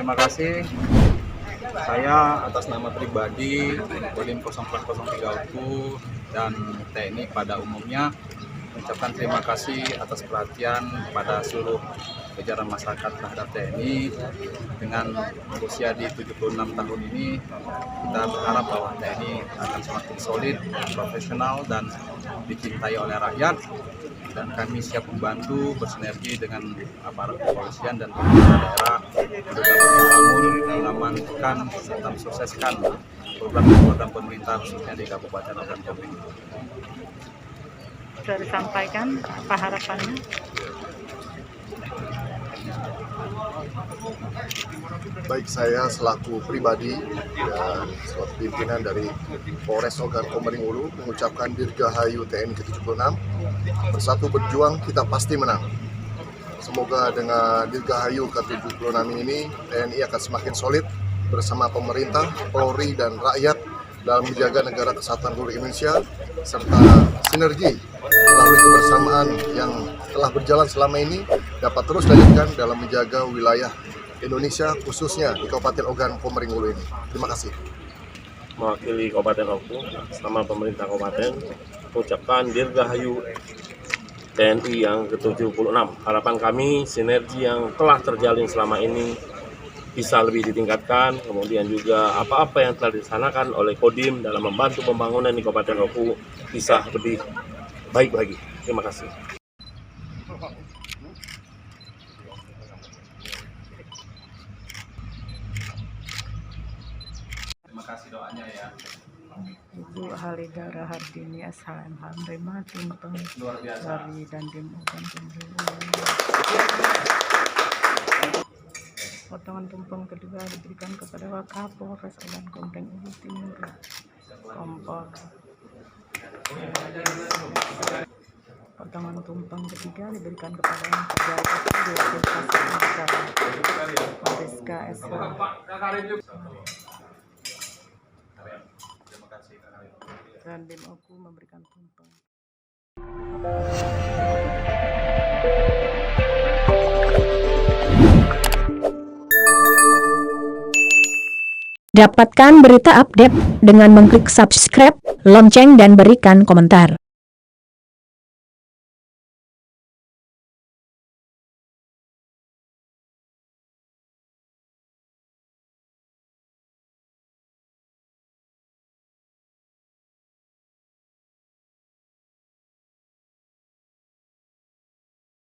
Terima kasih. Saya atas nama pribadi Kodim 0403 UKU dan TNI pada umumnya mengucapkan terima kasih atas perhatian pada seluruh jajaran masyarakat terhadap TNI. Dengan usia di 76 tahun ini, kita berharap bahwa TNI akan semakin solid, profesional, dan dicintai oleh rakyat. Dan kami siap membantu bersinergi dengan aparat kepolisian dan pemerintah daerah untuk dapat mengamankan serta mensukseskan program pemerintah khususnya di Kabupaten Ogan Komering. Sudah disampaikan apa harapannya? Baik, saya selaku pribadi dan selaku pimpinan dari Polres Ogan Komering Ulu mengucapkan Dirgahayu TNI ke-76. Bersatu berjuang, kita pasti menang. Semoga dengan Dirgahayu ke-76 ini TNI akan semakin solid bersama pemerintah, Polri, dan rakyat dalam menjaga negara kesatuan Republik Indonesia serta sinergi melalui kebersamaan yang telah berjalan selama ini dapat terus dilanjutkan dalam menjaga wilayah Indonesia khususnya di Kabupaten Ogan Komering Ulu ini. Terima kasih. Mewakili Kabupaten Oku sama pemerintah kabupaten mengucapkan Dirgahayu TNI yang ke-76. Harapan kami sinergi yang telah terjalin selama ini bisa lebih ditingkatkan, kemudian juga apa-apa yang telah dilaksanakan oleh Kodim dalam membantu pembangunan di Kabupaten Oku bisa lebih baik lagi. Terima kasih. Terima kasih doanya ya. Ibu Halidara Hardini SHM Hamrema Tumpeng Luar biasa. dari Dandim Ogan Komering. Potongan tumpeng kedua diberikan kepada Wakapolres Ogan Komering Ulu Timur Kompol. Potongan tumpeng ketiga diberikan kepada Pejabat Mariska SH. Dan Dandim Oku memberikan tumpeng. Dapatkan berita update dengan mengklik subscribe, lonceng, dan berikan komentar.